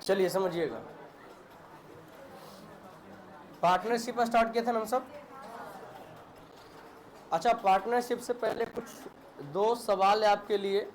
चलिए समझिएगा, partnership start किया था ना हम सब। अच्छा, पार्टनरशिप से पहले कुछ दो सवाल है आपके लिए।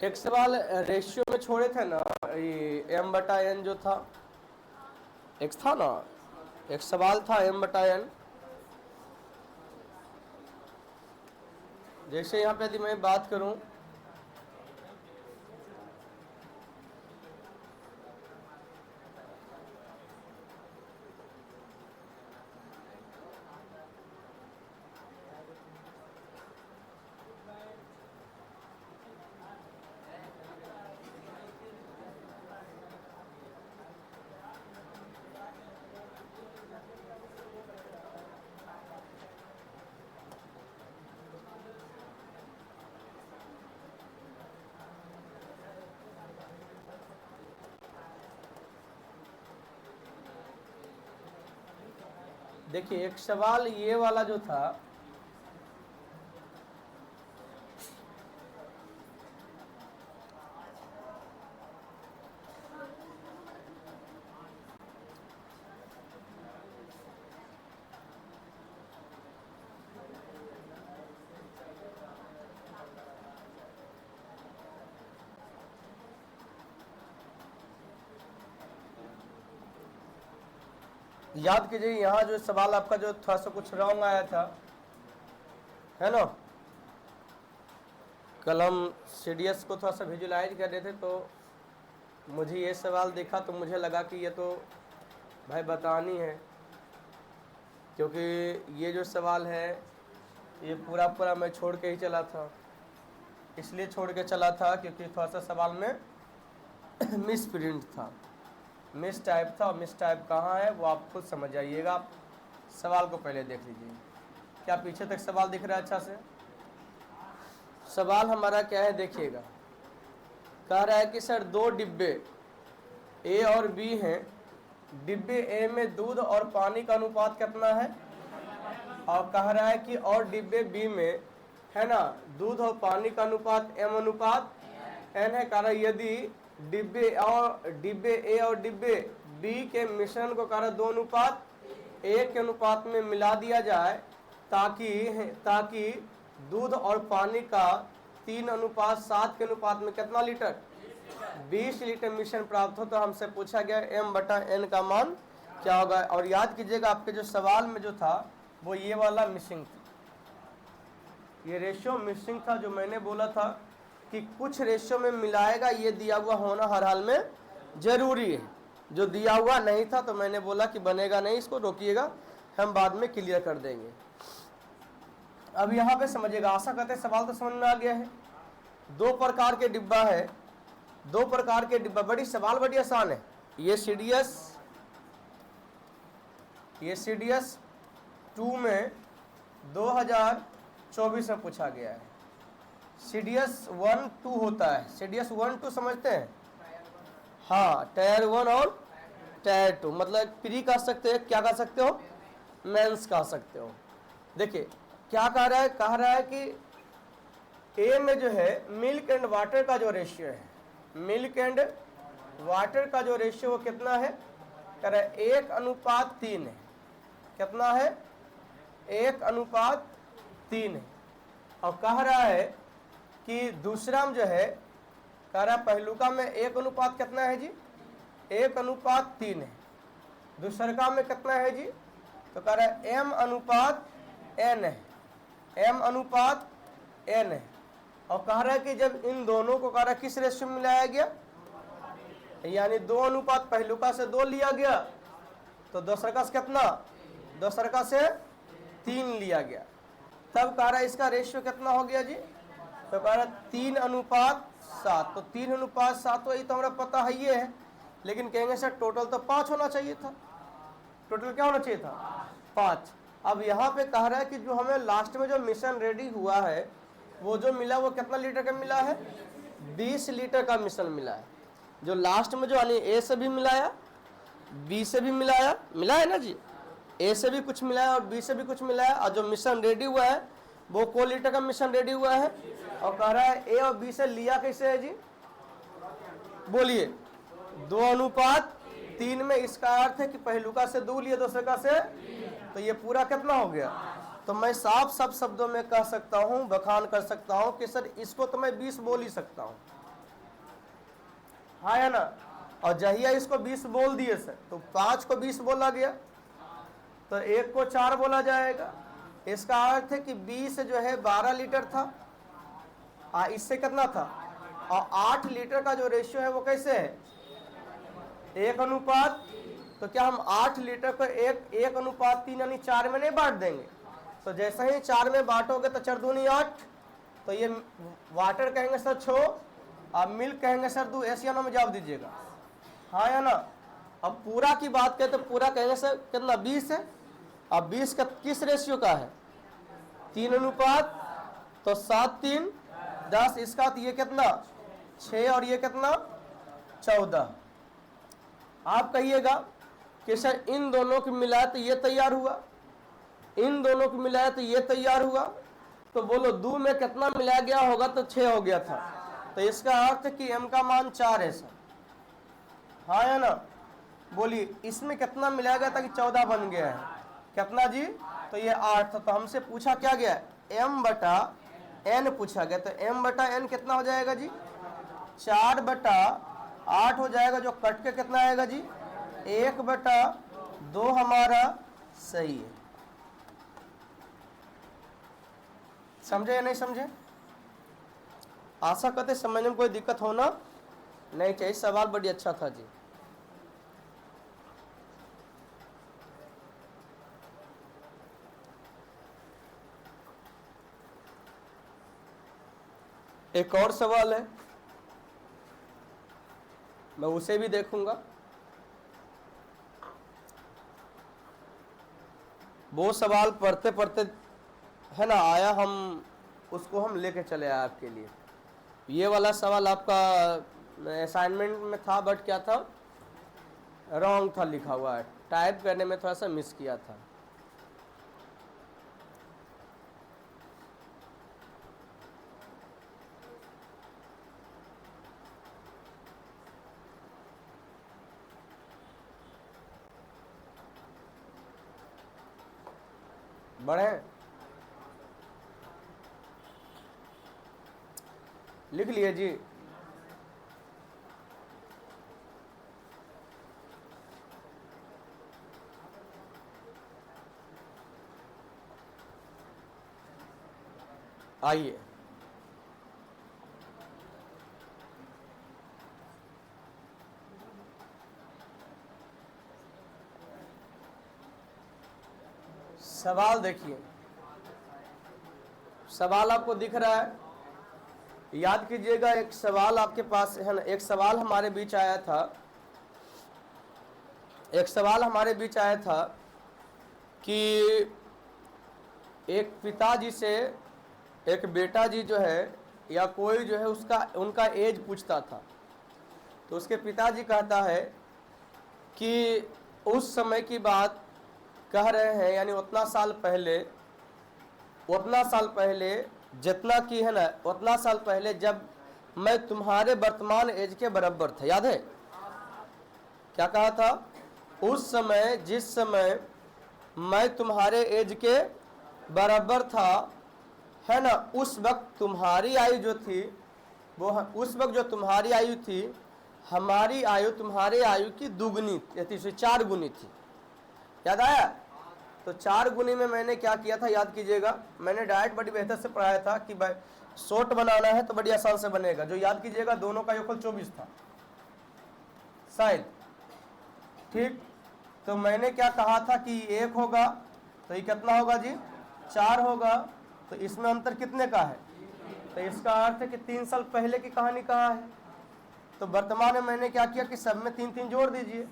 एक सवाल रेशियो में छोड़े थे ना, ये m/n जो था, एक था ना, एक सवाल था m/n। जैसे यहाँ पे यदि मैं बात करूं, देखिए एक सवाल ये वाला जो था, याद कीजिए यहाँ जो सवाल आपका जो थोड़ा सा कुछ रॉन्ग आया था, है ना। कल हम CDS को थोड़ा सा विजुलाइज कर रहे थे, तो मुझे ये सवाल देखा तो मुझे लगा कि ये तो भाई बतानी है, क्योंकि ये जो सवाल है ये पूरा पूरा मैं छोड़ के ही चला था। इसलिए छोड़ के चला था क्योंकि थोड़ा सा सवाल में मिस प्रिंट था, मिस टाइप था। और मिस टाइप कहाँ है वो आप खुद समझ जाइएगा। आप सवाल को पहले देख लीजिए, क्या पीछे तक सवाल दिख रहा है अच्छा से। सवाल हमारा क्या है देखिएगा, कह रहा है कि सर दो डिब्बे A और B हैं, डिब्बे A में दूध और पानी का अनुपात कितना है, और कह रहा है कि और डिब्बे B में, है ना, दूध और पानी का अनुपात M/N है। कह रहा है यदि डिब्बे A और डिब्बे B के मिश्रण को कह रहा 2:1 के अनुपात में मिला दिया जाए, ताकि दूध और पानी का 3:7 के अनुपात में कितना लीटर, 20 लीटर मिश्रण प्राप्त हो, तो हमसे पूछा गया m/n का मान क्या होगा। और याद कीजिएगा आपके जो सवाल में जो था वो ये वाला मिसिंग था, ये रेशियो मिसिंग था, जो मैंने बोला था कि कुछ रेशियो में मिलाएगा, ये दिया हुआ होना हर हाल में जरूरी है। जो दिया हुआ नहीं था तो मैंने बोला कि बनेगा नहीं, इसको रोकिएगा, हम बाद में क्लियर कर देंगे। अब यहाँ पे समझिएगा, आशा करते सवाल तो समझ में आ गया है। दो प्रकार के डिब्बा है, दो प्रकार के डिब्बा, बड़ी सवाल बड़ी आसान है। ये CDS 2 में 2024 में पूछा गया है। CDS 1 2 होता है, CDS 1 2 समझते हैं? हाँ, टायर 1 और टायर 2, मतलब प्री कह सकते हैं, क्या कह सकते हो, मेंस कह सकते हो। देखिए क्या कह रहा है कि ए में जो है मिल्क एंड वाटर का जो रेशियो है, मिल्क एंड वाटर का जो रेशियो वो कितना है, कह रहा है 1:3 है। कितना है? 1:3 है। और कह रहा है कि दूसरा में जो है, कह रहा है पहलुका में 1 अनुपात कितना है जी, 1:3 है। दूसरका में कितना है जी, तो कह रहा है M/N है, M/N है। और कह रहा है कि जब इन दोनों को कह रहा है किस रेशियो में मिलाया गया, यानी 2 अनुपात पहलुका से 2 लिया गया, तो दूसरका से कितना, दूसरका से 3 लिया गया, तब कह रहा है इसका रेशियो कितना हो गया जी, तो कह रहा है 3:7। तो 3:7 तो ये तो हमारा पता है ये है, लेकिन कहेंगे सर टोटल तो 5 होना चाहिए था। टोटल क्या होना चाहिए था? 5। अब यहाँ पे कह रहा है कि जो हमें लास्ट में जो मिश्रण रेडी हुआ है वो जो मिला वो कितना लीटर का मिला है, 20 लीटर का मिश्रण मिला है। जो लास्ट में जो यानी ए से भी मिलाया, बी से भी मिलाया, मिला है ना जी, ए से भी कुछ मिलाया और बी से भी कुछ मिलाया, और जो मिश्रण रेडी हुआ है वो को लीटर का मिश्रण रेडी हुआ है। और कह रहा है ए और बी से लिया कैसे है जी, बोलिए, 2:3 में। इसका अर्थ है कि पहलुका से 2 लिया, दूसरे से, तो ये पूरा कितना हो गया। तो मैं साफ सब शब्दों में कह सकता हूं, बखान कर सकता हूं कि सर इसको तो मैं 20 बोल ही सकता हूं, हाँ या ना। और जहिया इसको 20 बोल दिए सर, तो 5 को 20 बोला गया, तो 1 को 4 बोला जाएगा। इसका अर्थ है कि 20 जो है 12 लीटर था, इससे कितना था, और 8 लीटर का जो रेशियो है वो कैसे है, 1:। तो क्या हम 8 लीटर को 1:3 यानी 4 में नहीं बांट देंगे? तो जैसे ही 4 में बांटोगे तो 4 दूनी 8, तो ये वाटर कहेंगे सर 6, और मिल्क कहेंगे सर 2। एशियानो में जवाब दीजिएगा, हाँ या ना। अब पूरा की बात करें तो पूरा कहेंगे सर कितना, 20 है। अब 20 का किस रेशियो का है, 3:। तो 7 3 10, इसका तो ये कितना 6 और ये कितना 14। आप कहिएगा कि सर इन दोनों को मिलाया तो ये तैयार हुआ, इन दोनों को मिलाया तो ये तैयार हुआ, तो बोलो 2 में कितना मिलाया गया होगा, तो 6 हो गया था। तो इसका अर्थ कि m का मान 4 है सर, हाँ या ना। बोलिए इसमें कितना मिलाया गया था कि 14 बन गया है, कितना जी, तो ये 8 था। तो हमसे पूछा क्या गया, M/N पूछा गया, तो M/N कितना हो जाएगा जी, 4/8 हो जाएगा, जो कट के कितना आएगा जी, 1/2 हमारा सही है। समझे या नहीं समझे? आशा करते समझने में कोई दिक्कत होना नहीं चाहिए। सवाल बड़ी अच्छा था जी। एक और सवाल है, मैं उसे भी देखूंगा। वो सवाल पढ़ते पढ़ते है ना आया, हम उसको हम लेके चले आए आपके लिए। ये वाला सवाल आपका असाइनमेंट में था, बट क्या था, रॉन्ग था लिखा हुआ है, टाइप करने में थोड़ा सा मिस किया था। बढ़े, लिख लिए जी। आइए, सवाल देखिए, सवाल आपको दिख रहा है, याद कीजिएगा, एक सवाल आपके पास है ना, एक सवाल हमारे बीच आया था, एक सवाल हमारे बीच आया था कि एक पिताजी से एक बेटा जी जो है या कोई जो है उसका उनका एज पूछता था। तो उसके पिताजी कहता है कि उस समय की बात कह रहे हैं, यानी उतना साल पहले जितना की है ना, उतना साल पहले जब मैं तुम्हारे वर्तमान एज के बराबर था। याद है क्या कहा था? उस समय, जिस समय मैं तुम्हारे एज के बराबर था, है ना, उस वक्त तुम्हारी आयु जो थी वो, उस वक्त जो तुम्हारी आयु थी, हमारी आयु तुम्हारे आयु की दुगनी थी, 4 गुनी थी। याद आया? तो 4 गुनी में मैंने क्या किया था, याद कीजिएगा, मैंने डायरेक्ट बड़ी बेहतर से पढ़ाया था कि भाई शॉर्ट बनाना है तो बड़ी आसान से बनेगा। जो याद कीजिएगा, दोनों का योगफल 24 था शायद, ठीक। तो मैंने क्या कहा था कि 1 होगा, तो ये कितना होगा जी? 4 होगा। तो इसमें अंतर कितने का है? तो इसका अर्थ है कि 3 साल पहले की कहानी कहाँ है। तो वर्तमान में मैंने क्या किया कि सब में 3 3 जोड़ दीजिए,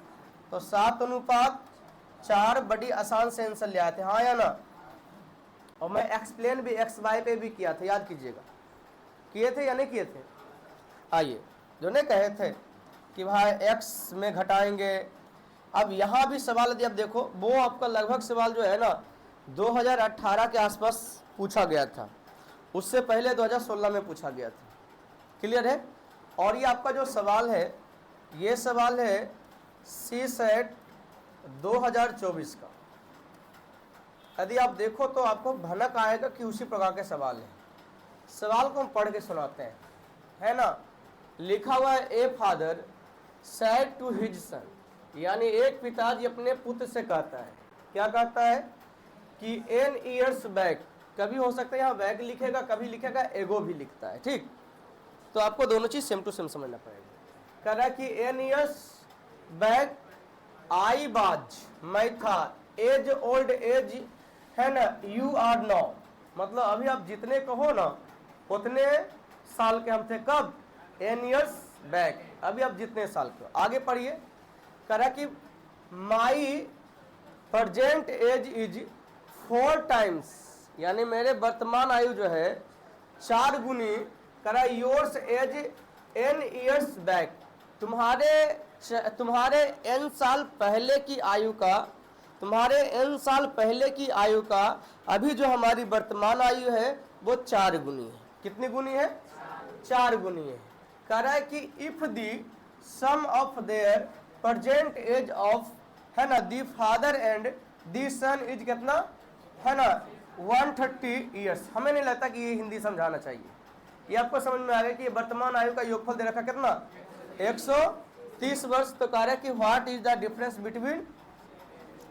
तो 7:4 बड़ी आसान से आंसर ले आए थे, हाँ या ना? और मैं एक्सप्लेन भी एक्स वाई पे भी किया था, याद कीजिएगा, किए थे या नहीं किए थे? आइए, जो नहीं कहे थे कि भाई एक्स में घटाएंगे। अब यहाँ भी सवाल यदि आप देखो, वो आपका लगभग सवाल जो है ना 2018 के आसपास पूछा गया था, उससे पहले 2016 में पूछा गया था। क्लियर है? और ये आपका जो सवाल है, ये सवाल है CSET 2024 का। यदि आप देखो तो आपको भनक आएगा कि उसी प्रकार के सवाल है। सवाल को हम पढ़ के सुनाते हैं, है ना। लिखा हुआ है, a father said to his son, यानी एक पिताजी अपने पुत्र से कहता है, क्या कहता है कि एन ईयर्स बैक, कभी हो सकता है यहाँ बैक लिखेगा, कभी लिखेगा एगो भी लिखता है, ठीक। तो आपको दोनों चीज सेम टू सेम समझना पड़ेगा। कह रहा है कि एन ईयर्स बैक आई बाज, मैं था, एज ओल्ड एज, है ना, यू आर नाउ, मतलब अभी आप जितने कहो ना उतने साल के हम थे। कब? एन ईयर्स बैक, अभी आप जितने साल के हो। आगे पढ़िए, कह रहा कि my present age is 4 times, यानी मेरे वर्तमान आयु जो है 4 गुनी, करा yours age n years back, तुम्हारे n साल पहले की आयु का, तुम्हारे n साल पहले की आयु का अभी जो हमारी वर्तमान आयु है वो 4 गुनी है। कितनी गुनी है? 4 गुनी है। कह रहा है कि if the sum of their present age of, है ना, the father and the son is कितना, है ना, 130 ईयर्स। हमें नहीं लगता कि ये हिंदी समझाना चाहिए, ये आपको समझ में आ गया कि ये वर्तमान आयु का योगफल दे रखा कितना, 130 वर्ष। तो कह रहा है कि what is the difference between,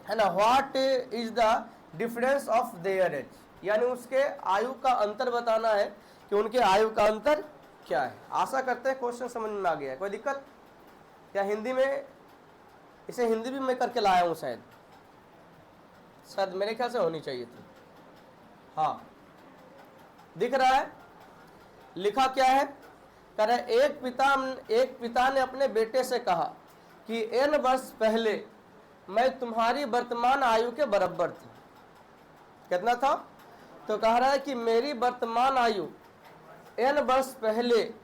है ना, what is the difference of their age, यानी उसके आयु का अंतर बताना है कि उनके आयु का अंतर क्या है। आशा करते हैं क्वेश्चन समझ में आ गया है। कोई दिक्कत क्या? हिंदी में, इसे हिंदी भी मैं करके लाया हूं, शायद मेरे ख्याल से होनी चाहिए थी। हाँ, दिख रहा है? लिखा क्या है? कह रहे एक पिता ने अपने बेटे से कहा कि n वर्ष पहले मैं तुम्हारी वर्तमान आयु के बराबर था। कितना था? तो कह रहा है कि मेरी वर्तमान आयु n वर्ष पहले,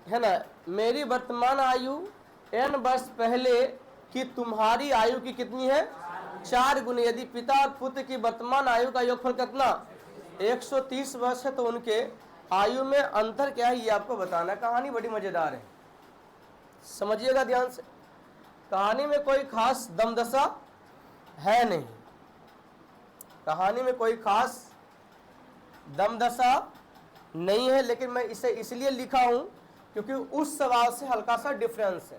है ना, मेरी वर्तमान आयु n वर्ष पहले कि तुम्हारी आयु की कितनी है? 4 गुनी। यदि पिता और पुत्र की वर्तमान आयु का योगफल कितना, 130 वर्ष है, तो उनके आयु में अंतर क्या है ये आपको बताना। कहानी बड़ी मजेदार है, समझिएगा ध्यान से। कहानी में कोई खास दमदशा है नहीं, कहानी में कोई खास दमदशा नहीं है, लेकिन मैं इसे इसलिए लिखा हूं क्योंकि उस सवाल से हल्का सा डिफरेंस है,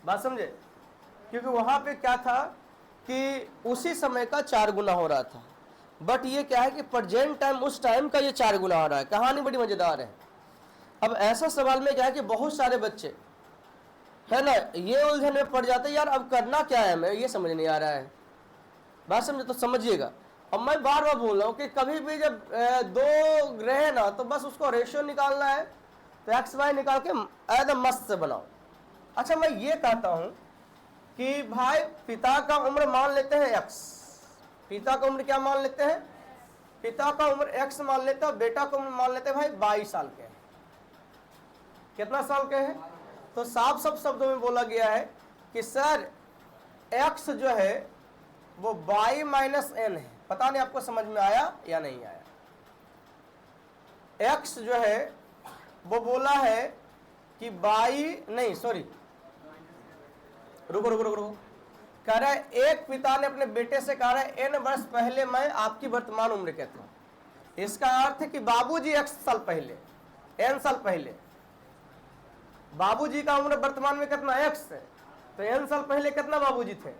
बात समझे। क्योंकि वहां पे क्या था कि उसी समय का 4 गुना हो रहा था, बट ये क्या है कि प्रेजेंट टाइम, उस टाइम का ये 4 गुना हो रहा है। कहानी बड़ी मजेदार है। अब ऐसा सवाल में क्या है कि बहुत सारे बच्चे, है ना, ये उलझन में पड़ जाते हैं, यार अब करना क्या है, हमें ये समझ नहीं आ रहा है, बात समझे। तो समझिएगा, अब मैं बार बार बोल रहा हूँ कि कभी भी जब 2 ग्रह ना, तो बस उसको रेशियो निकालना है, तो एक्स वाई निकाल के एकदम मस्त से बनाओ। अच्छा मैं ये कहता हूं कि भाई पिता का उम्र मान लेते हैं एक्स, पिता का उम्र क्या मान लेते हैं, पिता का उम्र एक्स मान लेते हैं, बेटा का उम्र मान लेते हैं भाई 22 साल के हैं। कितना साल के हैं? तो साफ सब शब्दों में बोला गया है कि सर एक्स जो है वो y माइनस एन है। पता नहीं आपको समझ में आया या नहीं आया। एक्स जो है वो बोला है कि रुको रुको रुको रुको, कह रहा है एक पिता ने अपने बेटे से कहा है n वर्ष पहले मैं आपकी वर्तमान उम्र के था। इसका अर्थ है कि बाबूजी x साल पहले, n साल पहले, बाबूजी का उम्र वर्तमान में कितना x है, तो n साल पहले कितना बाबूजी थे,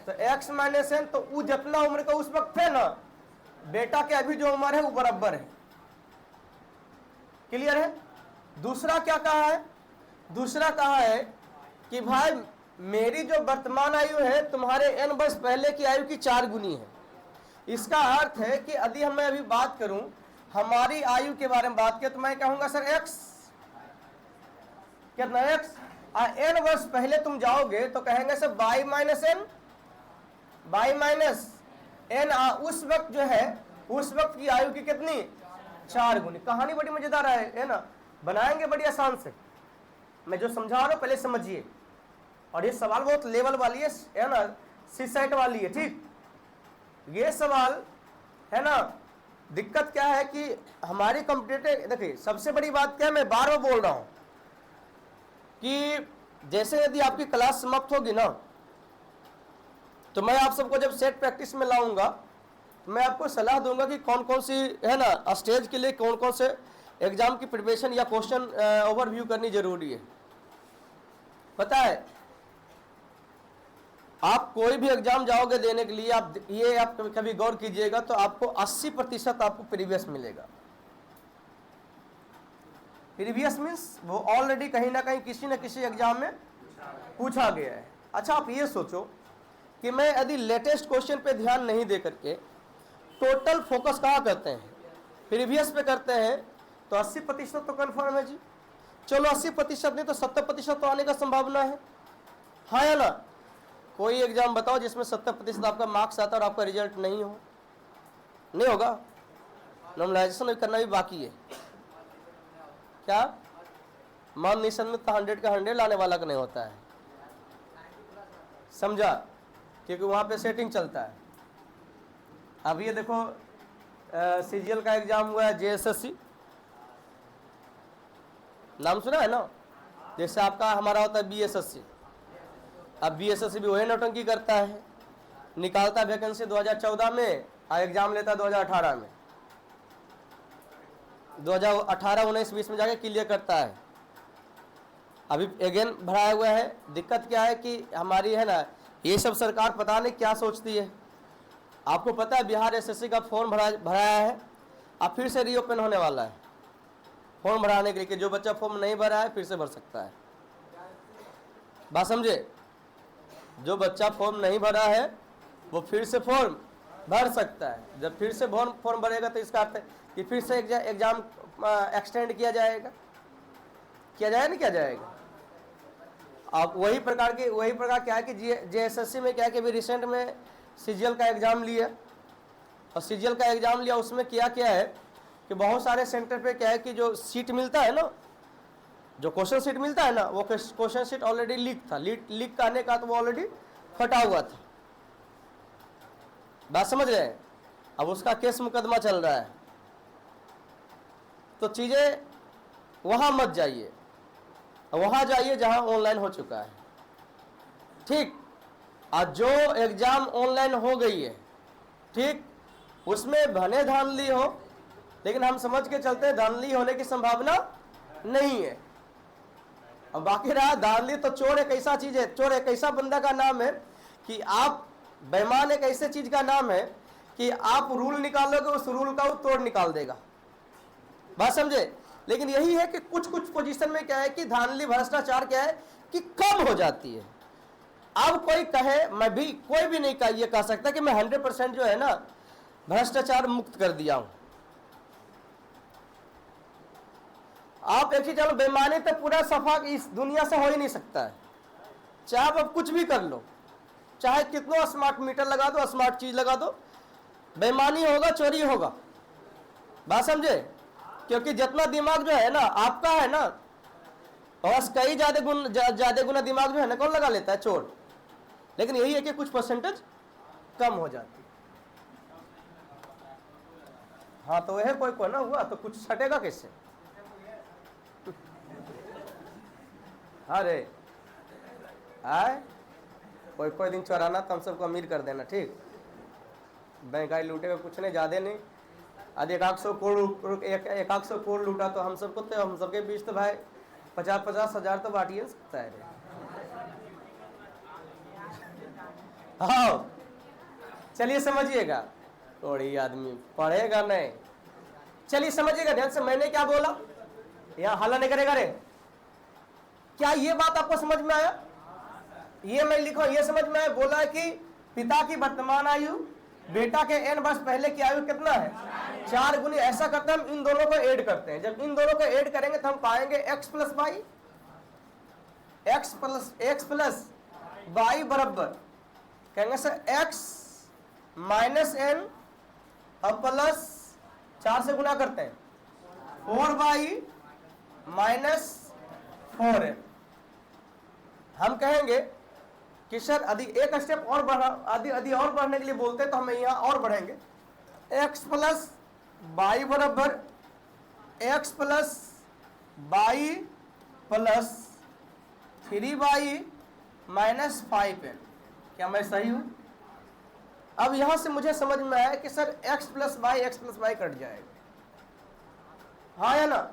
तो x माइनस एन, तो वो जितना उम्र का उस वक्त थे ना, बेटा के अभी जो उम्र है वो बराबर है। क्लियर है? दूसरा क्या कहा है? दूसरा कहा है कि भाई मेरी जो वर्तमान आयु है तुम्हारे n वर्ष पहले की आयु की 4 गुनी है। इसका अर्थ है कि यदि मैं अभी बात करूं हमारी आयु के बारे में बात किया तो मैं कहूंगा सर x कितना x, n वर्ष पहले तुम जाओगे तो कहेंगे sir y minus n, y minus n, उस वक्त जो है उस वक्त की आयु की कितनी 4 गुनी। कहानी बड़ी मजेदार है ना, बनाएंगे बड़ी आसान से। मैं जो समझा रहा हूं पहले समझिए, और ये सवाल बहुत लेवल वाली है ना, सी सेट वाली है। ठीक, ये सवाल है ना, दिक्कत क्या है कि हमारी कंप्यूटर, देखिए सबसे बड़ी बात क्या है, मैं बार बार बोल रहा हूं कि जैसे यदि आपकी क्लास समाप्त होगी ना तो मैं आप सबको जब सेट प्रैक्टिस में लाऊंगा तो मैं आपको सलाह दूंगा कि कौन कौन सी है ना स्टेज के लिए कौन कौन से एग्जाम की प्रिपरेशन या क्वेश्चन ओवरव्यू करनी जरूरी है। पता है आप कोई भी एग्जाम जाओगे देने के लिए, आप कभी गौर कीजिएगा तो आपको 80% आपको प्रीवियस मिलेगा। प्रीवियस मीन्स वो ऑलरेडी कहीं ना कहीं किसी न किसी एग्जाम में पूछा गया है। अच्छा आप ये सोचो कि मैं यदि लेटेस्ट क्वेश्चन पे ध्यान नहीं दे करके टोटल फोकस कहाँ करते हैं, प्रीवियस पे करते हैं, तो 80% तो कन्फर्म है जी। चलो 80% नहीं तो 70% तो आने का संभावना है, हाँ या ना? कोई एग्जाम बताओ जिसमें 70% आपका मार्क्स आता है और आपका रिजल्ट नहीं हो, नहीं होगा। नॉर्मलाइजेशन करना भी बाकी है क्या? मान निशन में तो 100 का 100 लाने वाला का नहीं होता है, समझा? क्योंकि वहां पे सेटिंग चलता है। अब ये देखो सीजीएल का एग्जाम हुआ है, जेएसएससी नाम सुना है ना, जैसे आपका हमारा होता है बीएसएससी। अब बीएसएससी भी वही नौटंकी करता है, निकालता वैकेंसी 2014 में और एग्जाम लेता 2018 में, 2018, 19, 20 में जाके क्लियर करता है। अभी अगेन भराया हुआ है। दिक्कत क्या है कि हमारी है ना ये सब सरकार पता नहीं क्या सोचती है। आपको पता है बिहार एसएससी का फॉर्म भराया है, अब फिर से रीओपन होने वाला है फॉर्म भराने के लिए, कि जो बच्चा फॉर्म नहीं भरा है फिर से भर सकता है। बात समझे? जो बच्चा फॉर्म नहीं भरा है वो फिर से फॉर्म भर सकता है। जब फिर से फॉर्म भरेगा तो इसका अर्थ है कि फिर से एग्जाम एक्सटेंड किया जाएगा, नहीं किया जाएगा। अब वही प्रकार क्या है कि जेएसएससी में क्या है कि अभी रिसेंट में सीजीएल का एग्जाम लिया, और सीजीएल का एग्जाम लिया उसमें क्या है कि बहुत सारे सेंटर पे क्या है कि जो सीट मिलता है ना, जो क्वेश्चन सीट मिलता है ना, वो क्वेश्चन सीट ऑलरेडी लीक था। लीक करने का तो वो ऑलरेडी फटा हुआ था। बात समझ रहे हैं? अब उसका केस मुकदमा चल रहा है। तो चीजें वहां मत जाइए, वहां जाइए जहां ऑनलाइन हो चुका है। ठीक, आज जो एग्जाम ऑनलाइन हो गई है, ठीक, उसमें भले धांधली हो, लेकिन हम समझ के चलते हैं धांधली होने की संभावना नहीं है। और बाकी रहा धांधली, तो चोर एक ऐसा चीज है, चोर एक ऐसा बंदा का नाम है कि आप, बेईमान एक ऐसे चीज का नाम है कि आप रूल निकालोगे उस रूल का वो तोड़ निकाल देगा। बात समझे? लेकिन यही है कि कुछ पोजीशन में क्या है कि धांधली भ्रष्टाचार क्या है कि कम हो जाती है। अब कोई कहे, मैं भी, कोई भी नहीं ये कह सकता कि मैं 100% जो है ना भ्रष्टाचार मुक्त कर दिया हूं। आप एक चीज जानो, बेईमानी तो पूरा सफा इस दुनिया से हो ही नहीं सकता है। चाहे आप कुछ भी कर लो, चाहे कितना स्मार्ट मीटर लगा दो, स्मार्ट चीज लगा दो, बेईमानी होगा, चोरी होगा। बात समझे? क्योंकि जितना दिमाग जो है ना आपका है ना, बस कई ज्यादा गुना दिमाग जो है ना कौन लगा लेता है? चोर। लेकिन यही है कि कुछ परसेंटेज कम हो जाती है। हाँ, तो वह कोई कोई ना हुआ तो कुछ छटेगा कैसे? अरे आए कोई कोई दिन चोराना तो हम सबको अमीर कर देना, ठीक? महंगाई लूटेगा कुछ नहीं, ज्यादा नहीं। आज 100 करोड़ लूटा तो हम सबको, तो हम सबके बीच तो भाई 50-50 हजार तो बांटिए सकता है रे। हाँ, चलिए समझिएगा। थोड़ी आदमी पढ़ेगा नहीं, चलिए समझिएगा ध्यान से। मैंने क्या बोला? यहाँ हल्ला नहीं करेगा रे। क्या ये बात आपको समझ में आया? ये मैं लिखो, ये समझ में आया। बोला कि पिता की वर्तमान आयु बेटा के n वर्ष पहले की आयु कितना है? 4 गुनी। ऐसा करते हम इन दोनों को ऐड करते हैं। जब इन दोनों को ऐड करेंगे तो हम पाएंगे x plus y, x plus y बराबर कहेंगे सर x माइनस n अब प्लस 4 से गुना करते हैं 4y माइनस 4n। हम कहेंगे कि सर यदि एक स्टेप और यदि और बढ़ने के लिए बोलते हैं तो हम यहाँ और बढ़ेंगे। x प्लस वाई बराबर x plus y plus 3y minus 5n। क्या मैं सही हूं? अब यहां से मुझे समझ में आया कि sir x plus y cut जाएगा, हाँ या ना?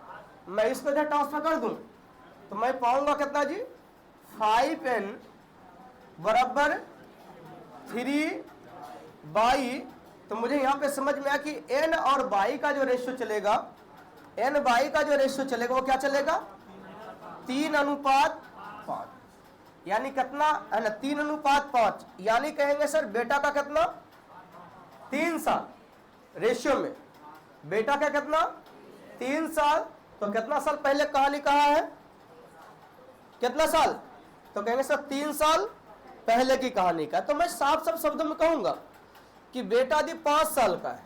मैं इसको इधर ट्रांसफर कर दूं तो मैं पाऊंगा कितना जी? 5n बराबर 3y। तो मुझे यहां पे समझ में आया कि n और y का जो रेशियो चलेगा, n y का जो रेशियो चलेगा वो क्या चलेगा? 3:5। यानी कितना है ना? 3:5। यानी कहेंगे सर बेटा का कितना? 3 साल रेशियो में। बेटा का कितना? 3 साल। तो कितना साल पहले कहानी कहा है? कितना साल? तो कहेंगे सर 3 साल पहले की कहानी का। तो मैं साफ साफ शब्दों में कहूंगा कि बेटा यदि 5 साल का है,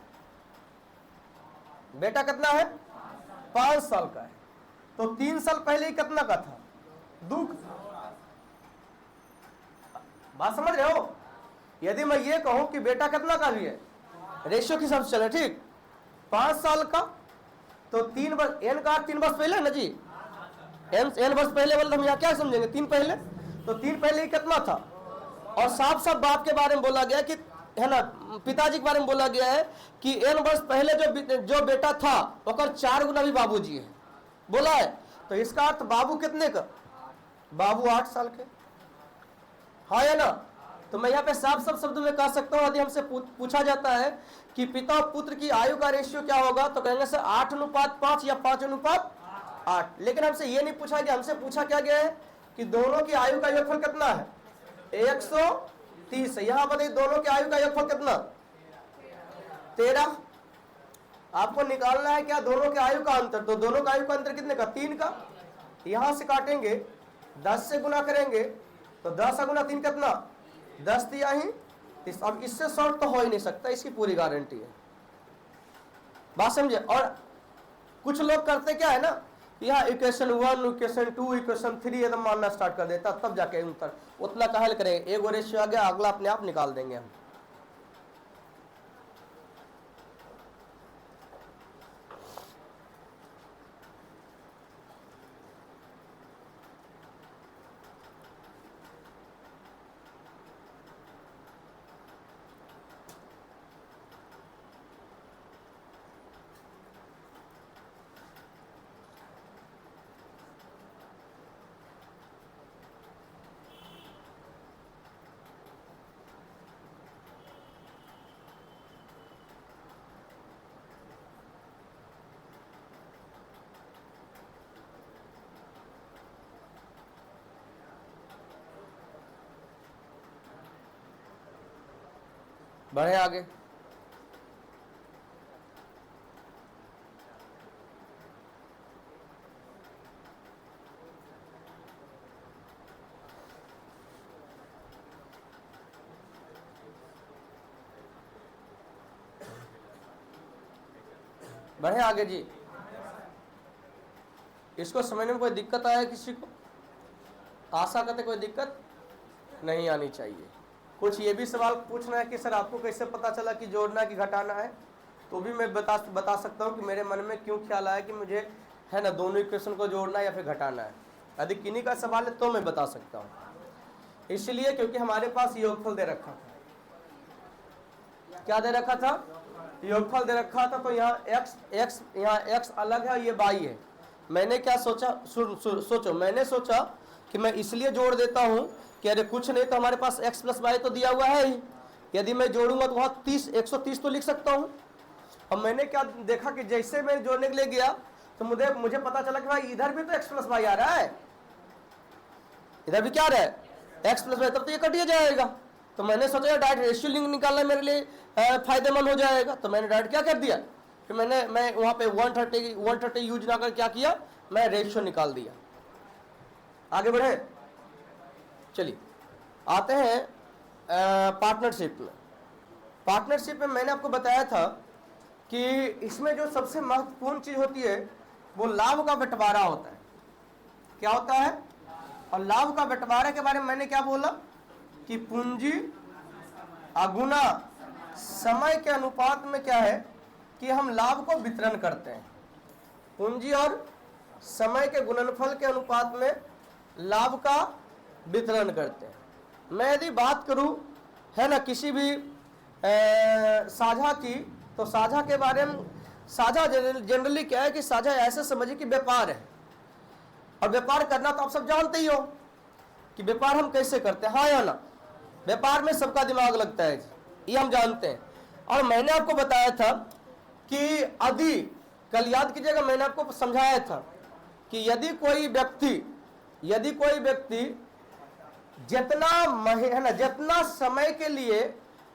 बेटा कितना है? 5 साल का है, तो 3 साल पहले ही कितना का था? 2। बात समझ रहे हो? यदि मैं ये कहूं कि बेटा कितना का भी है, रेशियो के हिसाब से चले, ठीक? 5 साल का, तो 3 वर्ष, एन का 3 वर्ष पहले ना जी, एन वर्ष पहले बोले तो हम यहाँ क्या समझेंगे? 3 पहले। तो 3 पहले ही कितना था? और साफ साफ बाप के बारे में बोला गया कि है ना, पिताजी के बारे में बोला गया है कि एन वर्ष पहले जो बेटा था और 4 गुना भी बाबूजी है, बोला है। तो इसका अर्थ बाबू कितने का? बाबू 8 साल के, हाँ या ना? तो मैं यहाँ पे साफ साफ शब्दों में कह सकता हूँ, यदि हमसे पूछा जाता है कि पिता और पुत्र की आयु का रेशियो क्या होगा, तो कहेंगे सर 8:5 या 5:8। लेकिन हमसे ये नहीं पूछा गया, हमसे पूछा क्या गया है कि दोनों की आयु का योगफल कितना है? 130। यहां बताइए दोनों की आयु का योगफल कितना? 13। आपको निकालना है क्या? दोनों के आयु का अंतर। तो दोनों का आयु का अंतर कितने का? 3 का। यहां से काटेंगे, 10 से गुना करेंगे तो 10 गुना 3 कितना? 10 दिया ही। अब इससे शॉर्ट तो हो ही नहीं सकता, इसकी पूरी गारंटी है। बात समझे? और कुछ लोग करते क्या है ना, यहाँ इक्वेशन 1, इक्वेशन 2, इक्वेशन 3 एकदम मानना स्टार्ट कर देता, तब जाके उत्तर उतना कहल करेंगे। एक रेशियो आ गया, अगला अपने आप निकाल देंगे हम। बढ़े आगे। बढ़े आगे जी। इसको समझने में कोई दिक्कत आया किसी को? आशा करते कोई दिक्कत नहीं आनी चाहिए। कुछ ये भी सवाल पूछना है कि सर आपको कैसे पता चला कि जोड़ना कि घटाना है, तो भी मैं बता सकता हूँ कि मेरे मन में क्यों ख्याल आया कि मुझे है ना दोनों इक्वेशन को जोड़ना है या फिर घटाना है। यदि किन्हीं का सवाल है तो मैं बता सकता हूँ, इसलिए क्योंकि हमारे पास योगफल दे रखा था। क्या दे रखा था? योगफल दे रखा था। तो यहाँ x अलग है, ये y है। मैंने क्या सोचा, सोचो, मैंने सोचा कि मैं इसलिए जोड़ देता हूँ कि अरे कुछ नहीं तो हमारे पास x प्लस वाई तो दिया हुआ है ही, यदि मैं जोड़ूंगा तो वहाँ 130 तो लिख सकता हूँ। अब मैंने क्या देखा कि जैसे मैं जोड़ने के लिए गया तो मुझे पता चला कि भाई इधर भी तो x प्लस वाई आ रहा है, इधर भी क्या आ रहा है x प्लस वाई, तब तो ये कट ही जाएगा। तो मैंने सोचा डायरेक्ट रेशियो लिंक निकालना मेरे लिए फायदेमंद हो जाएगा। तो मैंने डायरेक्ट क्या कर दिया कि मैं वहाँ पे 130 यूज ना कर क्या किया, मैं रेशियो निकाल दिया। आगे बढ़े, चलिए आते हैं पार्टनरशिप में। पार्टनरशिप में मैंने आपको बताया था कि इसमें जो सबसे महत्वपूर्ण चीज होती है वो लाभ का बंटवारा होता है। क्या होता है? और लाभ का बंटवारे के बारे में मैंने क्या बोला कि पूंजी अगुना समय के अनुपात में क्या है कि हम लाभ को वितरण करते हैं। पूंजी और समय के गुणनफल के अनुपात में लाभ का वितरण करते हैं। मैं यदि बात करूं है ना किसी भी साझा की, तो साझा के बारे में, साझा जनरली क्या है कि साझा ऐसे समझिए कि व्यापार है, और व्यापार करना तो आप सब जानते ही हो कि व्यापार हम कैसे करते हैं, हाँ या ना? व्यापार में सबका दिमाग लगता है, ये हम जानते हैं। और मैंने आपको बताया था कि यदि, कल याद कीजिएगा, मैंने आपको समझाया था कि यदि कोई व्यक्ति जितना है ना, जितना समय के लिए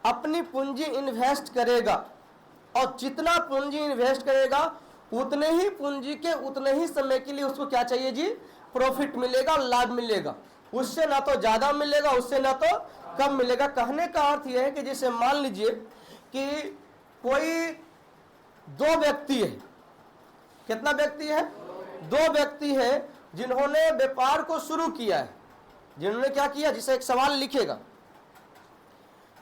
अपनी पूंजी इन्वेस्ट करेगा और जितना पूंजी इन्वेस्ट करेगा उतने ही पूंजी के उतने ही समय के लिए उसको क्या चाहिए जी? प्रॉफिट मिलेगा, लाभ मिलेगा। उससे ना तो ज्यादा मिलेगा, उससे ना तो कम मिलेगा। कहने का अर्थ यह है कि जैसे मान लीजिए कि कोई दो व्यक्ति है, कितना व्यक्ति है? दो व्यक्ति है जिन्होंने व्यापार को शुरू किया है। जिन्होंने क्या किया? जिसे एक सवाल लिखेगा,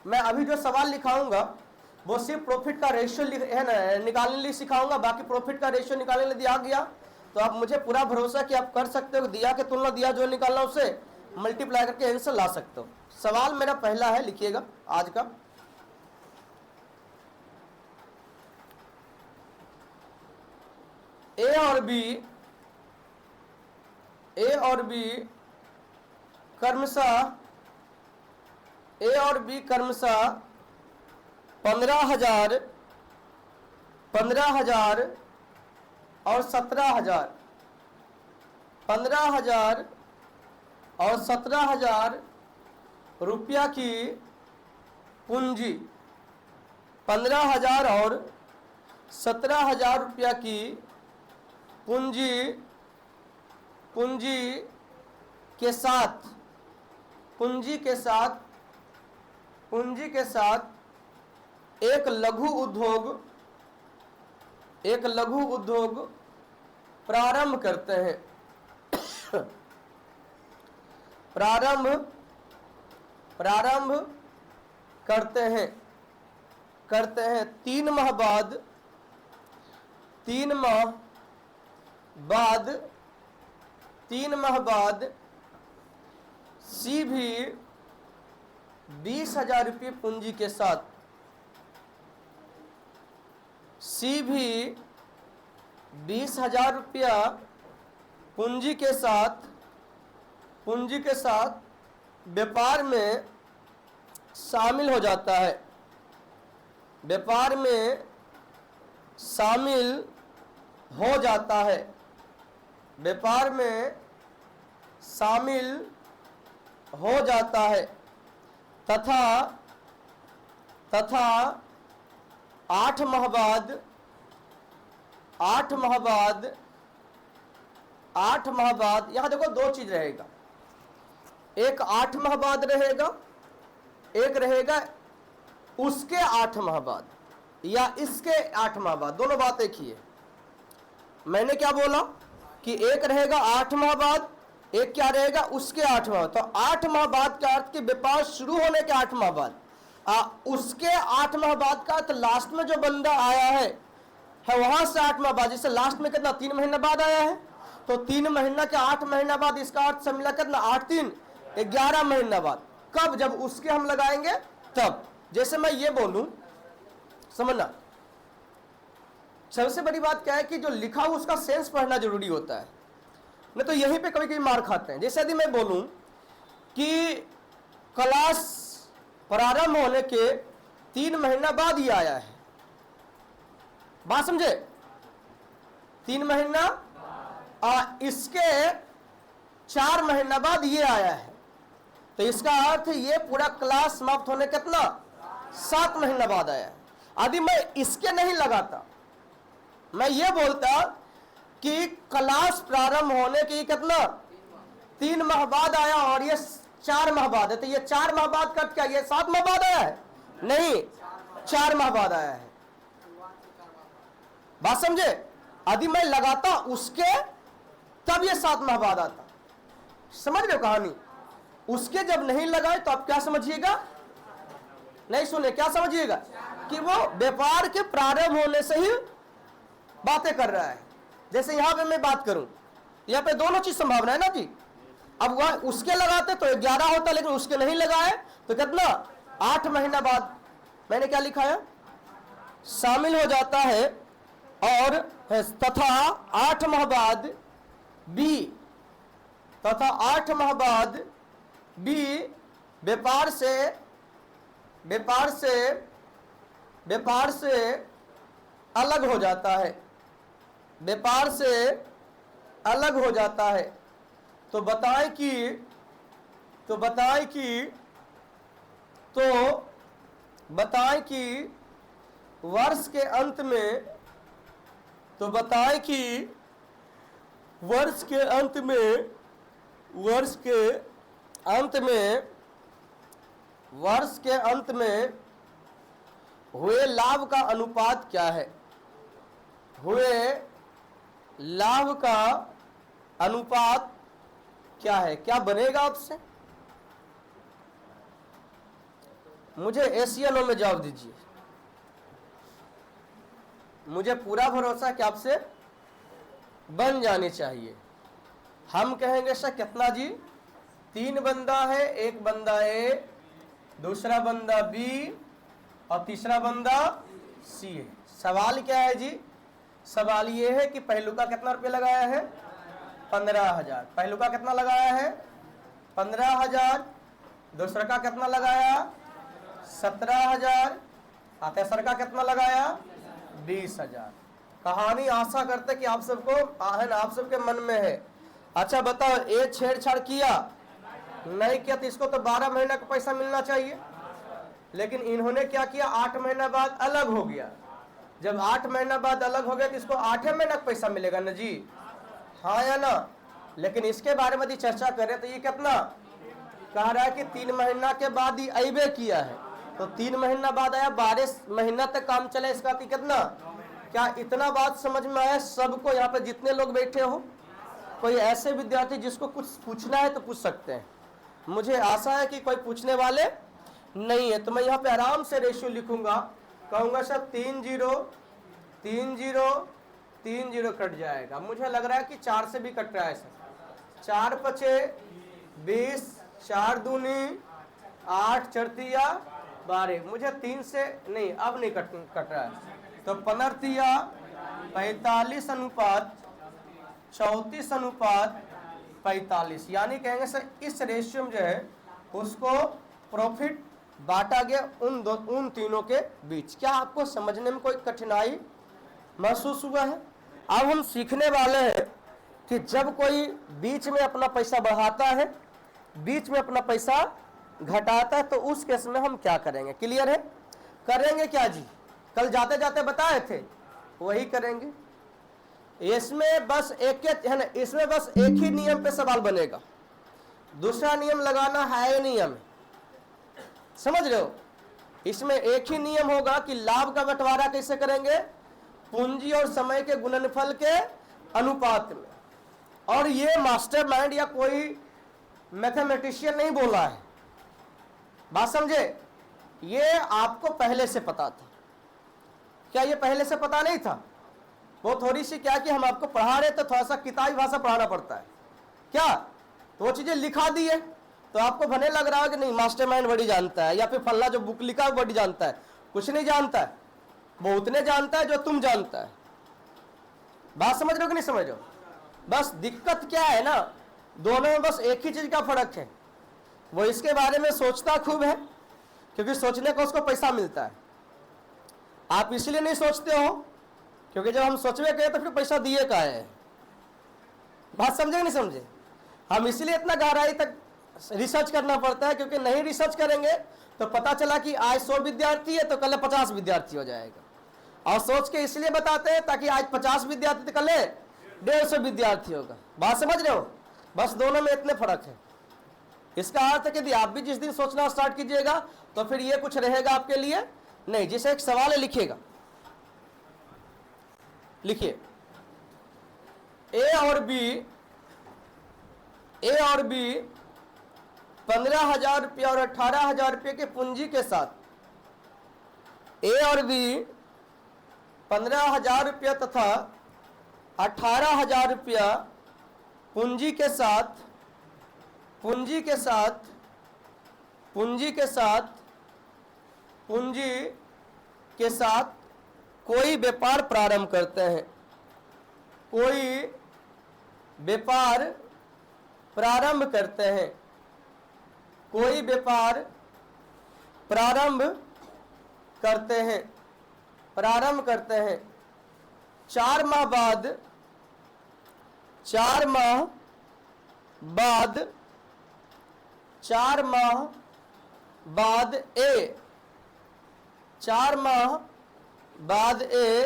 मैं अभी जो सवाल लिखाऊंगा वो सिर्फ प्रॉफिट का रेशियो है ना निकालने लिए सिखाऊंगा, बाकी प्रॉफिट का रेशियो निकालने के लिए दिया गया तो आप मुझे पूरा भरोसा कि आप कर सकते हो, दिया के तुलना दिया जो निकालना उसे मल्टीप्लाई करके आंसर ला सकते हो। सवाल मेरा पहला है, लिखिएगा आज का। ए और बी क्रमशः 15,000 और 17,000, 15,000 और 17,000 रुपया की पूंजी, 15,000 और 17,000 रुपया की पूंजी के साथ एक लघु उद्योग प्रारंभ करते हैं। प्रारंभ करते हैं 3 माह बाद सी भी 20,000 रुपये पूंजी के साथ, सी भी 20,000 रुपया पूंजी के साथ व्यापार में शामिल हो जाता है। व्यापार में शामिल हो जाता है तथा 8 माह बाद यहां देखो दो चीज रहेगा, एक 8 माह बाद रहेगा, एक रहेगा उसके 8 माह बाद या इसके 8 माह बाद, दोनों बात एक ही है। मैंने क्या बोला कि एक रहेगा 8 माह बाद, एक क्या रहेगा उसके 8 माह। तो 8 माह बाद का अर्थ कि व्यापार शुरू होने के 8 माह बाद, उसके 8 माह बाद का अर्थ लास्ट में जो बंदा आया है वहां से 8 माह बाद, जिससे लास्ट में कितना 3 महीना बाद आया है, तो 3 महीना के 8 महीना बाद, इसका अर्थ सब मिला कितना 8 3 11 महीना बाद। कब? जब उसके हम लगाएंगे तब। जैसे मैं ये बोलूं, समझना, सबसे बड़ी बात क्या है कि जो लिखा हो उसका सेंस पढ़ना जरूरी होता है, नहीं तो यहीं पे कभी कभी मार खाते हैं। जैसे यदि मैं बोलूं कि क्लास प्रारंभ होने के 3 महीना बाद ही आया है, बात समझे, 3 महीना, इसके 4 महीना बाद ये आया है, तो इसका अर्थ ये पूरा क्लास समाप्त होने कितना 7 महीना बाद आया है। यदि मैं इसके नहीं लगाता, मैं ये बोलता कि क्लास प्रारंभ होने की कितना 3 माह बाद आया और ये 4 माह बाद है, तो ये 4 माह बाद का क्या ये 7 माह बाद आया है? नहीं, 4 माह बाद आया है। बात समझे? यदि मैं लगाता उसके तब ये 7 माह बाद आता। समझ रहे हो कहानी? उसके जब नहीं लगाए तो आप क्या समझिएगा? नहीं सुने, क्या समझिएगा? कि वो व्यापार के प्रारंभ होने से ही बातें कर रहा है। जैसे यहां पे मैं बात करूं, यहां पे दोनों चीज संभावना है ना जी। अब वह उसके लगाते तो 11 होता, लेकिन उसके नहीं लगाए तो कितना 8 महीना बाद मैंने क्या लिखा है शामिल हो जाता है, और तथा 8 माह बाद बी, तथा 8 माह बाद बी व्यापार से अलग हो जाता है, व्यापार से अलग हो जाता है। तो बताएं कि वर्ष के अंत में, तो बताएं कि वर्ष के अंत में हुए लाभ का अनुपात क्या है? हुए लाभ का अनुपात क्या है? क्या बनेगा आपसे? मुझे एशियनों में जवाब दीजिए। मुझे पूरा भरोसा है कि आपसे बन जानी चाहिए। हम कहेंगे सर कितना जी? 3 बंदा है, एक बंदा ए, दूसरा बंदा बी और तीसरा बंदा सी है। सवाल क्या है जी? सवाल ये है कि पहलू का कितना रुपये लगाया है? 15,000। पहलू का कितना लगाया है? 15,000। दूसरा का कितना लगाया? 17,000। और तेसर का कितना लगाया? 20,000। कहानी आशा करते कि आप सबको आप सबके मन में है। अच्छा बताओ, ये छेड़छाड़ किया नहीं किया तो इसको तो 12 महीना का पैसा मिलना चाहिए, लेकिन इन्होंने क्या किया 8 महीना बाद अलग हो गया। जब 8 महीना बाद अलग हो गया तो इसको 8 महीना का पैसा मिलेगा ना जी, हाँ या ना? लेकिन इसके बारे में यदि चर्चा करें तो ये कितना कह रहा है कि 3 महीना के बाद ही अबे किया है, तो 3 महीना बाद आया, 12 महीना तक काम चला। इसका कितना, क्या इतना बात समझ में आया सबको? यहाँ पे जितने लोग बैठे हो, कोई ऐसे विद्यार्थी जिसको कुछ पूछना है तो पूछ सकते हैं। मुझे आशा है कि कोई पूछने वाले नहीं है, तो मैं यहाँ पे आराम से रेशियो लिखूंगा, कहूंगा सर 3 0 3 0 3 0 कट जाएगा। मुझे लग रहा है कि 4 से भी कट रहा है सर। 4 पचे 20, 4 दूनी 8, 4 तिया 12। मुझे 3 से नहीं, अब नहीं कट रहा है। तो 15 तिया 45 अनुपात 34 अनुपात 45, यानी कहेंगे सर इस रेशियो में जो है उसको प्रॉफिट बांटा गया उन तीनों के बीच। क्या आपको समझने में कोई कठिनाई महसूस हुआ है? अब हम सीखने वाले हैं कि जब कोई बीच में अपना पैसा बढ़ाता है, बीच में अपना पैसा घटाता है, तो उस केस में हम क्या करेंगे। क्लियर है? करेंगे क्या जी? कल जाते जाते बताए थे, वही करेंगे। इसमें बस एक है ना, इसमें बस एक ही नियम पे सवाल बनेगा, दूसरा नियम लगाना है नियम, समझ रहे हो? इसमें एक ही नियम होगा कि लाभ का बंटवारा कैसे करेंगे, पूंजी और समय के गुणनफल के अनुपात में। और ये मास्टरमाइंड या कोई मैथमेटिशियन नहीं बोला है, बात समझे, ये आपको पहले से पता था। क्या ये पहले से पता नहीं था? वो थोड़ी सी क्या कि हम आपको पढ़ा रहे तो थोड़ा सा किताबी भाषा पढ़ाना पड़ता है क्या, तो वो चीजें लिखा दी है तो आपको भले लग रहा है कि नहीं मास्टरमाइंड बड़ी जानता है, या फिर फल्ला जो बुक लिखा है बड़ी जानता है। कुछ नहीं जानता है, वो उतने जानता है जो तुम जानता है। बात समझ रहे हो कि नहीं समझ रहे हो? बस दिक्कत क्या है ना, दोनों में बस एक ही चीज का फर्क है, वो इसके बारे में सोचता खूब है क्योंकि सोचने को उसको पैसा मिलता है। आप इसलिए नहीं सोचते हो क्योंकि जब हम सोचवे गए तो फिर पैसा दिए का है। बात समझे नहीं समझे? हम इसलिए इतना गहराई तक रिसर्च करना पड़ता है क्योंकि नहीं रिसर्च करेंगे तो पता चला कि आज 100 विद्यार्थी है तो कल 50 विद्यार्थी हो जाएगा। और सोच के इसलिए बताते हैं ताकि आज 50 विद्यार्थी तो कल 150 विद्यार्थी होगा। बात समझ रहे हो? बस दोनों में इतने फर्क है। इसका अर्थ है कि यदि आप भी जिस दिन सोचना स्टार्ट कीजिएगा तो फिर ये कुछ रहेगा आपके लिए नहीं। जैसे एक सवाल है, लिखिएगा, लिखिए ए और बी 15,000 रुपया और 18,000 रुपये के पूंजी के साथ, ए और बी 15,000 रुपया तथा 18,000 रुपया पूंजी के साथ कोई व्यापार प्रारंभ करते हैं। कोई व्यापार प्रारंभ करते हैं। 4 माह बाद ए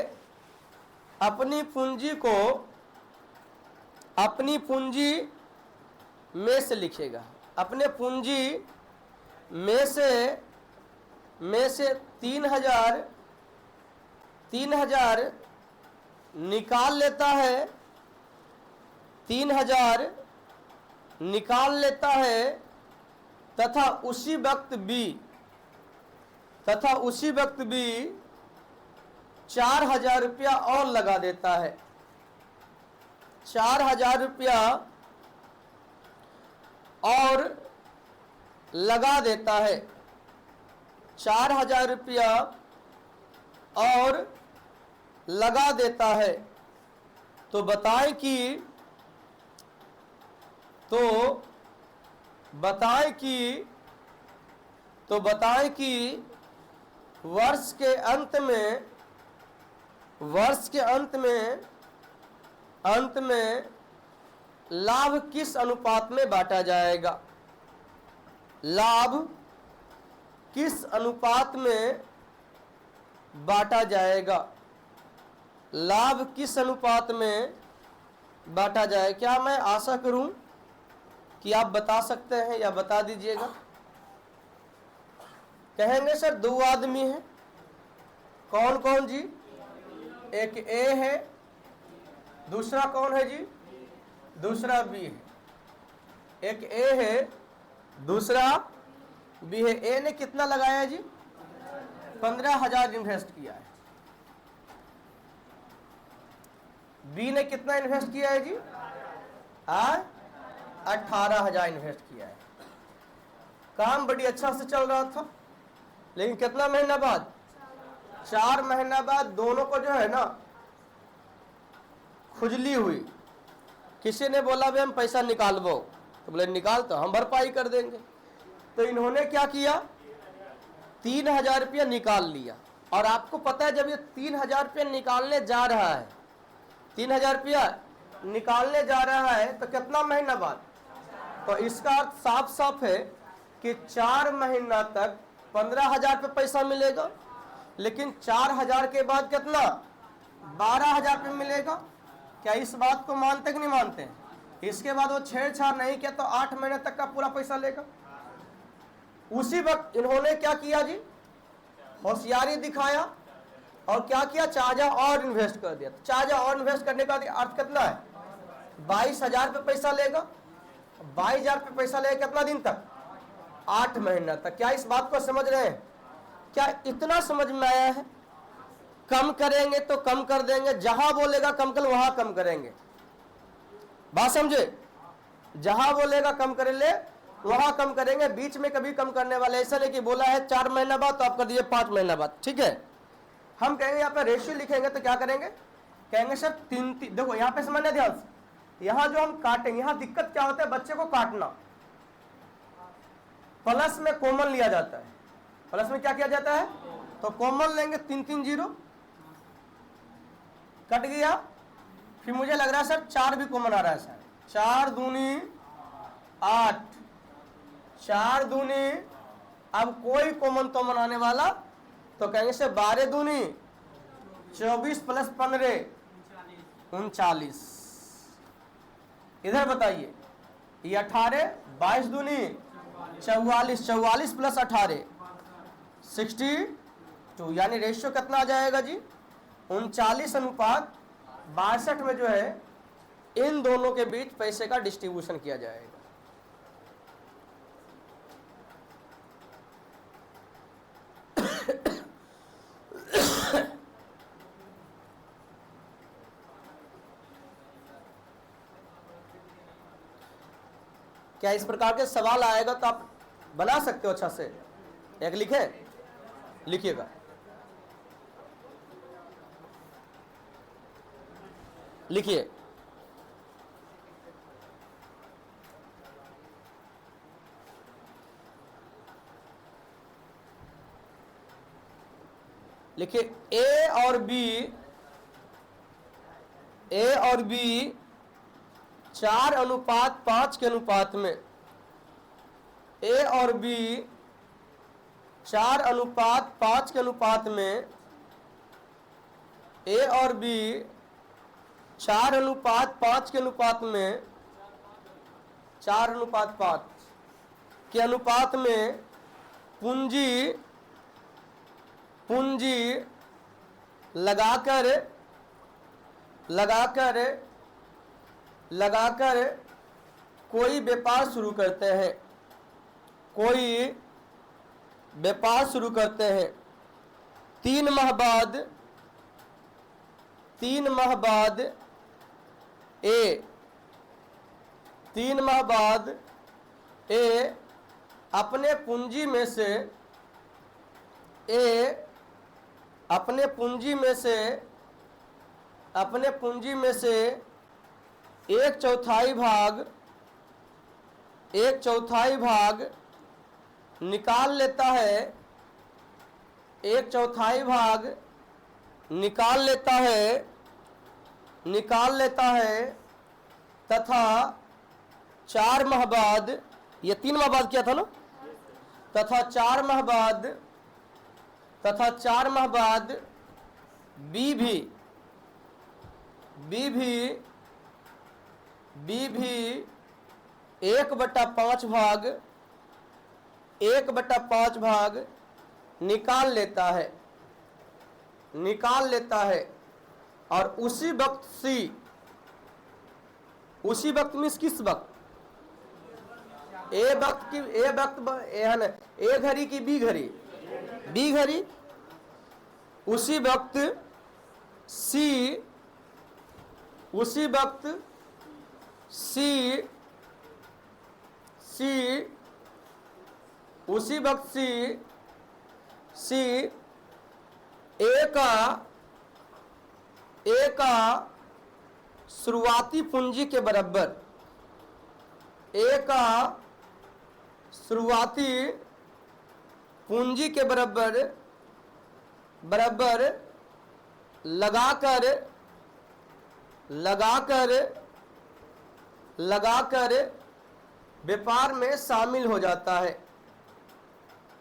अपनी पूंजी में से लिखेगा। अपने पूंजी में से 3,000 निकाल लेता है। 3,000 निकाल लेता है तथा उसी वक्त भी 4,000 रुपया और लगा देता है। 4,000 रुपया और लगा देता है। 4,000 रुपया और लगा देता है। तो बताएं कि वर्ष के अंत में लाभ किस अनुपात में बांटा जाएगा। लाभ किस अनुपात में बांटा जाएगा। लाभ किस अनुपात में बांटा जाए। क्या मैं आशा करूं कि आप बता सकते हैं या बता दीजिएगा। कहेंगे सर 2 आदमी हैं। कौन कौन जी? एक ए है, दूसरा कौन है जी? दूसरा बी है। एक ए है, दूसरा बी है। ए ने कितना लगाया जी? 15,000 इन्वेस्ट किया है। बी ने कितना इन्वेस्ट किया है जी? 18,000 इन्वेस्ट किया है। काम बड़ी अच्छा से चल रहा था, लेकिन कितना महीना बाद? 4 महीना बाद दोनों को जो है ना खुजली हुई। किसी ने बोला भाई हम पैसा निकालबो, तो बोले निकाल, तो हम भरपाई कर देंगे। तो इन्होंने क्या किया? 3,000 रुपया निकाल लिया। और आपको पता है जब ये 3,000 रुपया निकालने जा रहा है, 3,000 रुपया निकालने जा रहा है तो कितना महीना बाद? तो इसका अर्थ साफ साफ है कि 4 महीना तक 15,000 पे पैसा मिलेगा, लेकिन 4,000 के बाद कितना? 12,000 पे मिलेगा। क्या इस बात को मानते कि नहीं मानते? इसके बाद वो छेड़छाड़ नहीं किया तो 8 महीने तक का पूरा पैसा लेगा। उसी वक्त इन्होंने क्या किया जी? होशियारी दिखाया और क्या किया, 4000 और इन्वेस्ट कर दिया। तो 4000 और इन्वेस्ट करने का अर्थ कितना है, 22,000 पे पैसा लेगा। 22,000 पे पैसा लेगा कितना दिन तक, 8 महीना तक। क्या इस बात को समझ रहे हैं, क्या इतना समझ में आया है। कम करेंगे तो कम कर देंगे, जहां बोलेगा कम कर वहां कम करेंगे, बात समझे। जहां बोलेगा कम कर ले वहां कम करेंगे, बीच में कभी कम करने वाले ऐसा नहीं कि बोला है 4 महीना बाद तो आप कर दीजिए 5 महीना बाद, ठीक है। हम कहेंगे यहाँ पे रेशियो लिखेंगे तो क्या करेंगे, कहेंगे सर 3 देखो यहाँ पे समझना ध्यान से, यहाँ जो हम काटेंगे, यहाँ दिक्कत क्या होता है, बच्चे को काटना। प्लस में कॉमन लिया जाता है, प्लस में क्या किया जाता है, तो कॉमन लेंगे 3 0 कट गया। फिर मुझे लग रहा है सर 4 भी कॉमन आ रहा है सर, 4 दूनी 8, 4 दूनी, अब कोई कॉमन तो मनाने वाला, तो कहेंगे से 12 दूनी 24 प्लस 15 39। इधर बताइए, ये 18, 22 दूनी 44, 44 प्लस 18 62, यानी रेशियो कितना आ जाएगा जी, 39:62 में जो है इन दोनों के बीच पैसे का डिस्ट्रीब्यूशन किया जाएगा। क्या इस प्रकार के सवाल आएगा तो आप बना सकते हो अच्छा से। एक लिखे, लिखिएगा, लिखिए, लिखिए ए और बी 4:5 के अनुपात में, ए और बी 4:5 के अनुपात में, ए और बी 4:5 के अनुपात में, 4:5 के अनुपात में पूंजी लगाकर कोई व्यापार शुरू करते हैं, कोई व्यापार शुरू करते हैं। 3 माह बाद ए 3 माह बाद ए अपने पूंजी में से अपने पूंजी में से 1/4 भाग निकाल लेता है, 1/4 भाग निकाल लेता है तथा 4 माह बाद, ये 3 माह बाद किया था ना, तथा 4 माह बाद बी भी 1/5 भाग निकाल लेता है और उसी वक्त मीन्स किस वक्त, ए घड़ी की बी घड़ी, उसी वक्त सी ए का शुरुआती पूंजी के बराबर, ए का शुरुआती पूंजी के बराबर लगाकर व्यापार में शामिल हो जाता है,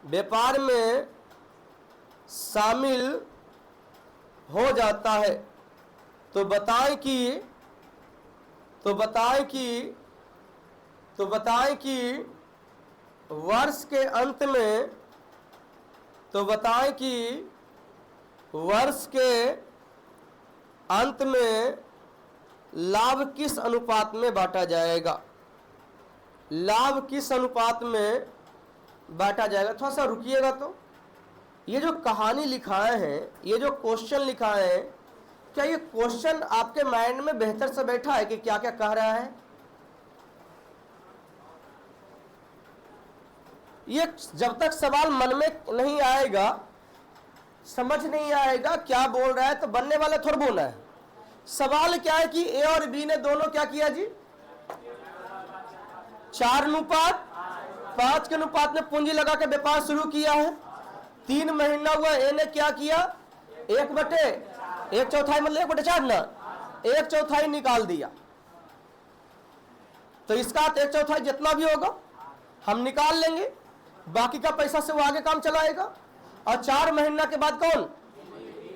व्यापार में शामिल हो जाता है। तो बताएं कि वर्ष के अंत में, वर्ष के अंत में लाभ किस अनुपात में बांटा जाएगा? लाभ किस अनुपात में बांटा जाएगा? थोड़ा सा रुकिएगा। तो ये जो कहानी लिखाए हैं, ये जो क्वेश्चन लिखाए हैं, क्या ये क्वेश्चन आपके माइंड में बेहतर से बैठा है कि क्या क्या कह रहा है? ये जब तक सवाल मन में नहीं आएगा, समझ नहीं आएगा क्या बोल रहा है, तो बनने वाला थोड़ा बोला है। सवाल क्या है कि ए और बी ने दोनों क्या किया जी? 4:5 के अनुपात में पूंजी लगा के व्यापार शुरू किया है। 3 महीना हुआ, ए ने क्या किया? 1/1/4 मतलब 1/4 ना, 1/4 निकाल दिया। तो इसका 1/4 जितना भी होगा हम निकाल लेंगे, बाकी का पैसा से वो आगे काम चलाएगा। और 4 महीना के बाद कौन?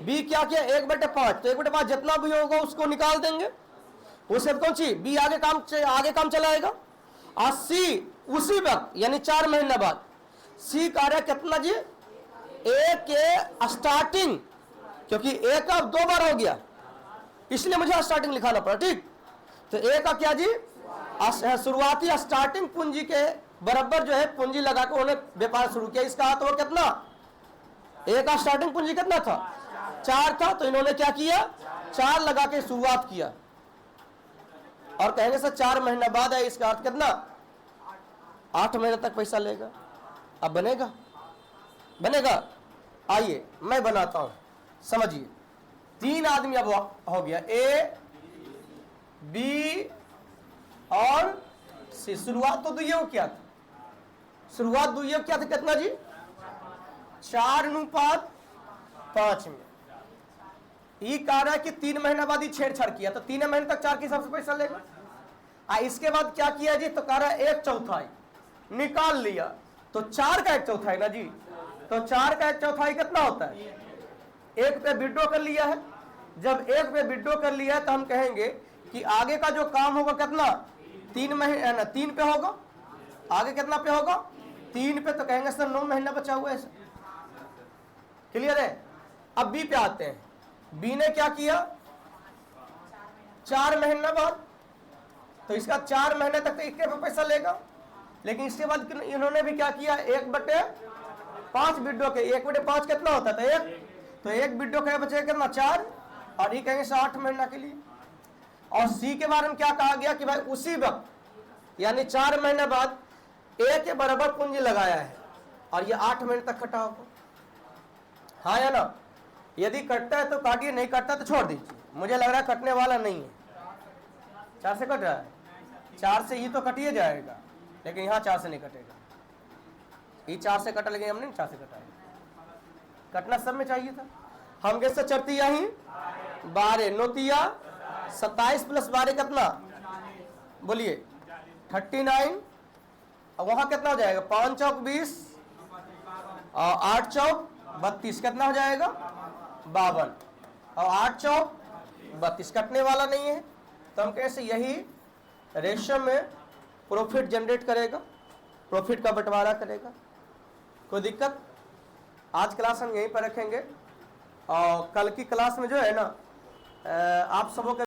बी क्या किया? 1/5। तो 1/5 जितना भी होगा उसको निकाल देंगे, उसे कौन सी बी आगे काम चलाएगा। और सी उसी वक्त यानी 4 महीना बाद सी कह रहा है कितना जी? ए के स्टार्टिंग, क्योंकि ए का 2 बार हो गया इसलिए मुझे स्टार्टिंग लिखाना पड़ा, ठीक। तो ए का क्या जी? शुरुआती स्टार्टिंग पूंजी के बराबर जो है पूंजी लगा के उन्होंने व्यापार शुरू किया। इसका तो कितना? ए का स्टार्टिंग पूंजी कितना था? 4 था। तो इन्होंने क्या किया? 4 लगा के शुरुआत किया। और कहेंगे सर 4 महीना बाद है, इसका अर्थ कितना? 8 महीने तक पैसा लेगा। अब बनेगा? आइए मैं बनाता हूं, समझिए। 3 आदमी अब हो गया, ए बी और सी। शुरुआत तो दुइयों क्या था? शुरुआत दुइयों क्या था? कितना जी? 4:5 में। ये कह रहा है कि 3 महीना बाद ही छेड़छाड़ किया, तो 3 महीने तक 4 के हिसाब से पैसा लेगा। इसके बाद क्या किया जी? तो कह रहा है 1/4 निकाल लिया, तो 4 का 1/4 ना जी। तो 4 का 1/4 कितना होता है? 1 पे विड्रॉ कर लिया है। जब 1 पे विड्रॉ कर लिया है तो हम कहेंगे कि आगे का जो काम होगा कितना? 3 महीने ना, 3 पे होगा। आगे कितना पे होगा? 3 पे। तो कहेंगे सर 9 महीना बचा हुआ है। क्लियर है? अब बी पे आते हैं। बी ने क्या किया? 4 महीना बाद, तो इसका 4 महीने तक तो 1 पे पैसा लेगा। लेकिन इसके बाद इन्होंने भी क्या किया? 1/5 विड्रॉ के। 1/5 कितना होता था? 1। तो 1 विड्रॉ का बचेगा कितना? 4। और ये कहेंगे 8 महीना के लिए। और सी के बारे में क्या कहा गया कि भाई उसी वक्त यानी 4 महीने बाद ए के बराबर पूंजी लगाया है और ये 8 महीने तक कटा होगा। हाँ या ना? यदि कटता है तो काटिए, नहीं कटता तो छोड़ दीजिए। मुझे लग रहा है कटने वाला नहीं है। 4 से कट रहा है? 4 से ये तो कटिए जाएगा, लेकिन यहाँ 4 से नहीं कटेगा। ये 4 से कटा, लेकिन हमने 4 से कटा। कटना सब में चाहिए था। हम कैसे चरतिया ही 12 9 27 + 12 कितना? बोलिए 39। और वहां कितना हो जाएगा? 5 चौक 20 और 8 चौक 32 कितना हो जाएगा? 52। और 8 चौक 32 कटने वाला नहीं है। तो हम कैसे यही रेशियो में प्रॉफिट जनरेट करेगा, प्रॉफिट का बंटवारा करेगा। कोई दिक्कत? आज क्लास हम यहीं पर रखेंगे और कल की क्लास में जो है ना आप सबों के